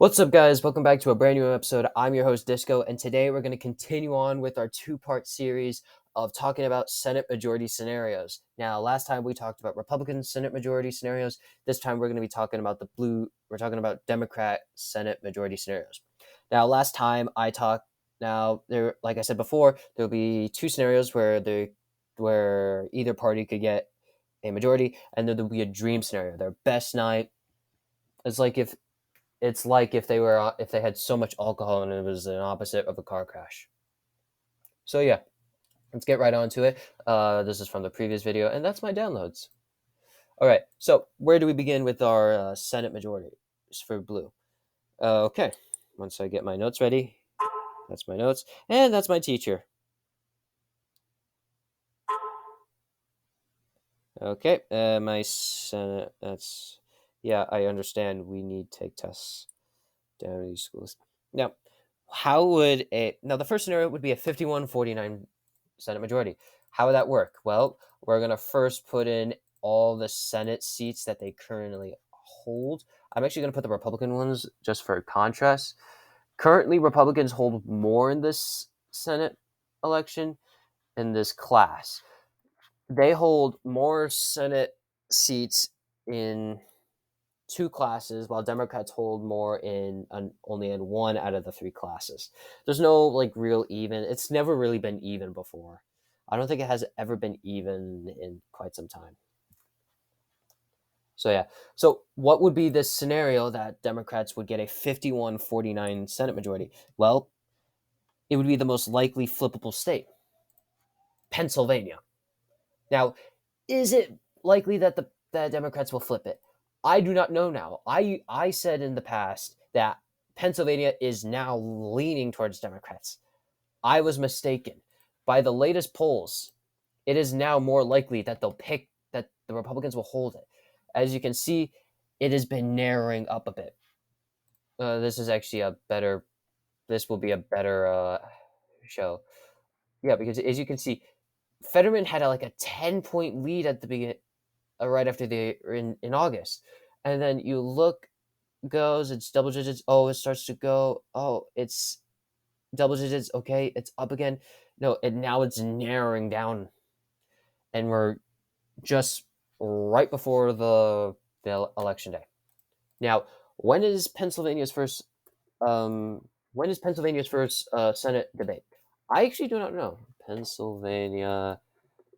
What's up, guys? Welcome back to a brand new episode. I'm your host, Disco, and today we're going to continue on with our two-part series of talking about Senate majority scenarios. Now, last time we talked about Republican Senate majority scenarios. This time we're going to be talking about we're talking about Democrat Senate majority scenarios. Now, last time I talked, like I said before, there'll be two scenarios where either party could get a majority, and then there'll be a dream scenario, their best night. It's like if they had so much alcohol and it was an opposite of a car crash. So yeah, let's get right on to it. This is from the previous video, and that's my downloads. All right, so where do we begin with our Senate majority for blue? Okay, once I get my notes ready, that's my notes, and that's my teacher. Okay, my Senate. Yeah, I understand. We need to take tests down in these schools. Now, the first scenario would be a 51-49 Senate majority. How would that work? Well, we're going to first put in all the Senate seats that they currently hold. I'm actually going to put the Republican ones just for contrast. Currently, Republicans hold more in this Senate election in this class. They hold more Senate seats in two classes, while Democrats hold more only in one out of the three classes. There's no real even. It's never really been even before. I don't think it has ever been even in quite some time. So yeah. So what would be the scenario that Democrats would get a 51-49 Senate majority? Well, it would be the most likely flippable state, Pennsylvania. Now, is it likely that the Democrats will flip it? I do not know now. I said in the past that Pennsylvania is now leaning towards Democrats. I was mistaken. By the latest polls, it is now more likely that that the Republicans will hold it. As you can see, it has been narrowing up a bit. This will be a better show. Yeah, because as you can see, Fetterman had a 10-point lead at the beginning, right after in August, and then you look, it's double digits. Oh, it starts to go. Oh, it's double digits. Okay, it's up again. No, and now it's narrowing down, and we're just right before the election day. Now, when is Pennsylvania's first Senate debate? I actually do not know. Pennsylvania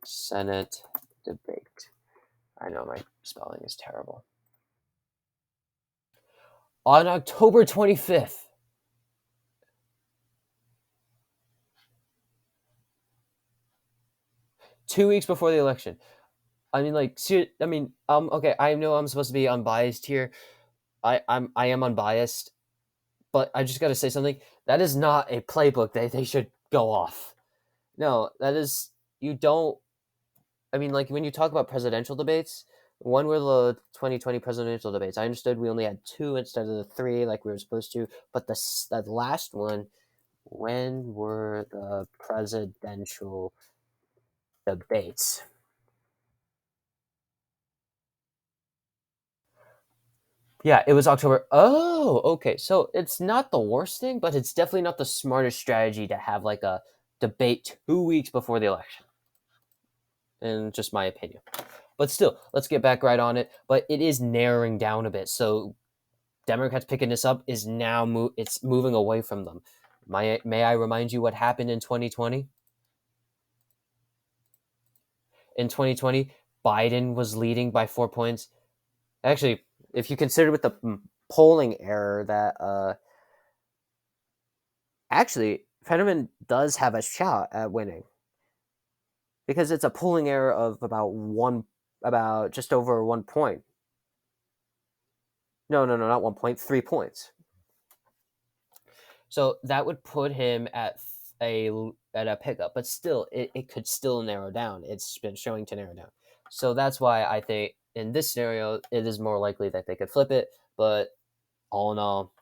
Senate debate. I know my spelling is terrible. On October 25th. Two weeks before the election. I mean, okay, I know I'm supposed to be unbiased here. I am unbiased, but I just got to say something. That is not a playbook that they should go off. No, that is, you don't, I mean, when you talk about presidential debates, when were the 2020 presidential debates? I understood we only had two instead of the three like we were supposed to, but that last one, when were the presidential debates? Yeah, it was October. Oh, okay. So it's not the worst thing, but it's definitely not the smartest strategy to have a debate 2 weeks before the election. In just my opinion. But still, let's get back right on it. But it is narrowing down a bit. So Democrats picking this up is now it's moving away from them. May I remind you what happened in 2020? In 2020, Biden was leading by 4 points. Actually, if you consider with the polling error that actually Fetterman does have a shot at winning, because it's a polling error of about just over 1 point. No, not 1 point, 3 points. So that would put him at a pickup, but still, it could still narrow down. It's been showing to narrow down. So that's why I think in this scenario, it is more likely that they could flip it. But all in all,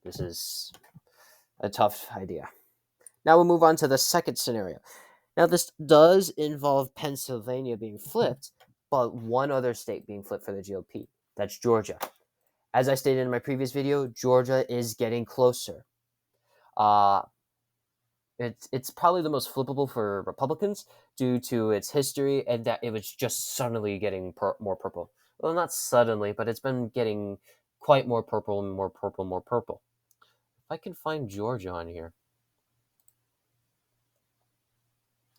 this is a tough idea. Now we'll move on to the second scenario. Now this does involve Pennsylvania being flipped, but one other state being flipped for the GOP. That's Georgia. As I stated in my previous video, Georgia is getting closer. Uh, it's probably the most flippable for Republicans due to its history and that it was just suddenly getting more purple. Well, not suddenly, but it's been getting quite more purple and more purple, more purple. If I can find Georgia on here.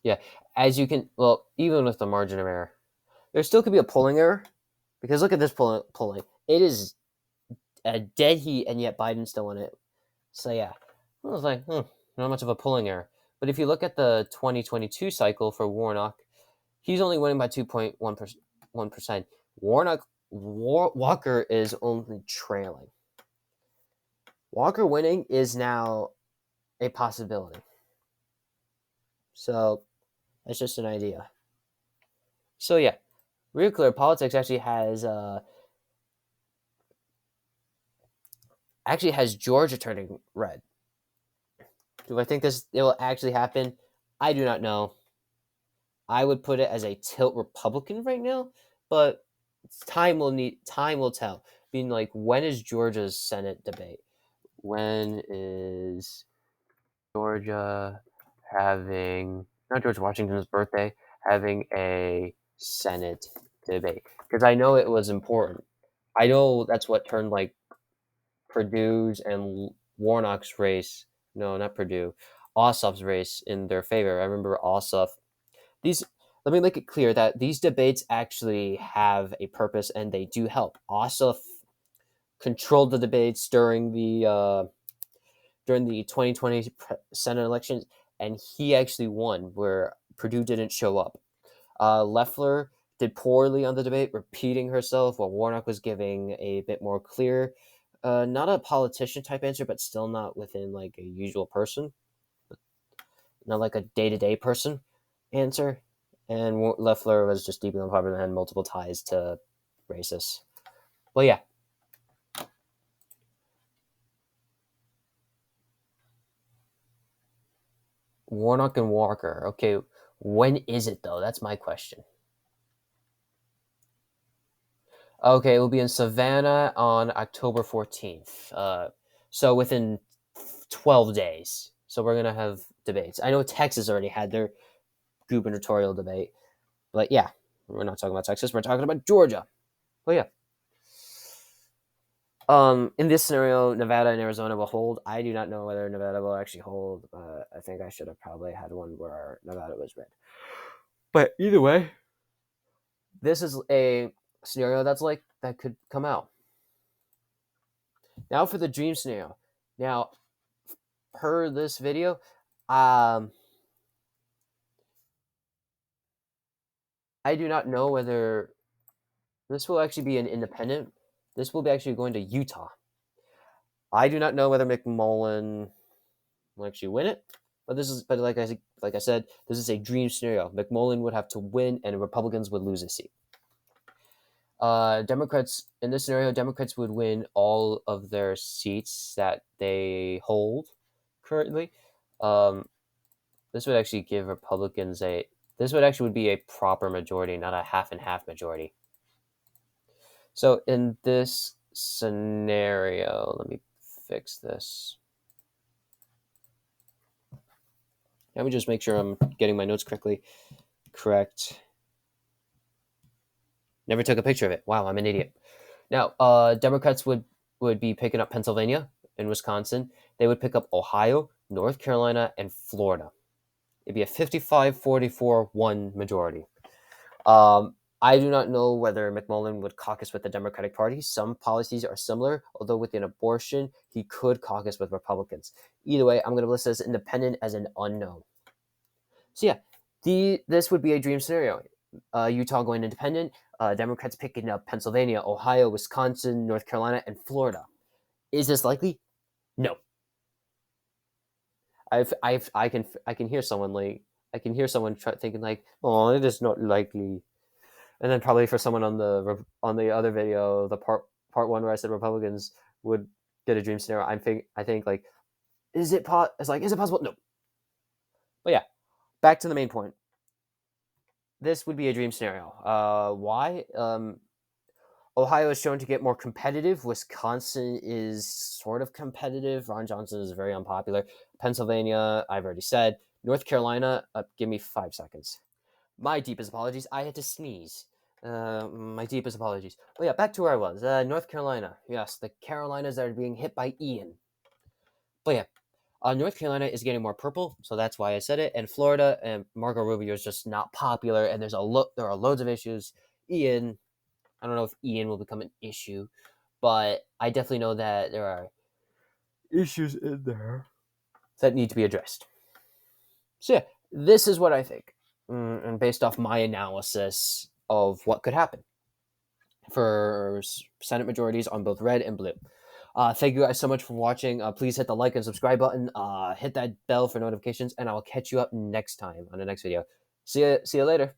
Yeah, as you can, well, even with the margin of error, there still could be a polling error because look at this polling. It is a dead heat, and yet Biden's still in it. So yeah, I was like, not much of a polling error. But if you look at the 2022 cycle for Warnock, he's only winning by 2.1%. Walker is only trailing. Walker winning is now a possibility. So that's just an idea. So yeah, Real Clear Politics actually has Georgia turning red. Do I think it will actually happen? I do not know. I would put it as a tilt Republican right now, but time will tell. Being like, when is Georgia's Senate debate? When is Georgia having, not George Washington's birthday, having a Senate debate? Because I know it was important. I know that's what turned like Purdue's and Warnock's race. No, not Purdue. Ossoff's race in their favor. I remember Ossoff. These Let me make it clear that these debates actually have a purpose and they do help. Ossoff controlled the debates during the 2020 Senate elections, and he actually won where Purdue didn't show up. Loeffler did poorly on the debate, repeating herself, while Warnock was giving a bit more clear, not a politician type answer, but still not within like a usual person, not like a day-to-day person answer. And Loeffler was just deeply unpopular and had multiple ties to racists. Well, yeah. Warnock and Walker. Okay, when is it though? That's my question. Okay, it will be in Savannah on October 14th. So within 12 days. So we're going to have debates. I know Texas already had their gubernatorial debate, but yeah, we're not talking about Texas. We're talking about Georgia. But yeah. In this scenario, Nevada and Arizona will hold. I do not know whether Nevada will actually hold. I think I should have probably had one where Nevada was red. But either way, this is a scenario that could come out. Now for the dream scenario. Now, per this video, I do not know whether this will actually be an independent. This will be actually going to Utah. I do not know whether McMullen will actually win it, but like I said, this is a dream scenario. McMullen would have to win, and Republicans would lose a seat. Democrats in this scenario, Democrats would win all of their seats that they hold currently. This would actually give Republicans this would be a proper majority, not a half and half majority. So in this scenario, let me fix this. Let me just make sure I'm getting my notes correct. Never took a picture of it. Wow, I'm an idiot. Now, Democrats would be picking up Pennsylvania and Wisconsin. They would pick up Ohio, North Carolina, and Florida. It'd be a 55-44-1 majority. I do not know whether McMullen would caucus with the Democratic Party. Some policies are similar, although within abortion, he could caucus with Republicans. Either way, I'm going to list as independent as an unknown. So yeah, this would be a dream scenario. Utah going independent, Democrats picking up Pennsylvania, Ohio, Wisconsin, North Carolina, and Florida. Is this likely? No. I can hear someone thinking like, oh, it is not likely. And then probably for someone on the other video, the part one where I said Republicans would get a dream scenario, I think like, is it possible? No. But yeah, back to the main point. This would be a dream scenario. Why? Ohio is shown to get more competitive. Wisconsin is sort of competitive. Ron Johnson is very unpopular. Pennsylvania, I've already said. North Carolina, give me 5 seconds. My deepest apologies. I had to sneeze. My deepest apologies. But yeah, back to where I was. North Carolina. Yes, the Carolinas are being hit by Ian. But yeah, North Carolina is getting more purple, so that's why I said it. And Florida and Marco Rubio is just not popular, and there are loads of issues. Ian, I don't know if Ian will become an issue, but I definitely know that there are issues in there that need to be addressed. So yeah, this is what I think, and based off my analysis of what could happen for Senate majorities on both red and blue. Thank you guys so much for watching. Please hit the like and subscribe button. Hit that bell for notifications, and I'll catch you up next time on the next video. See you later.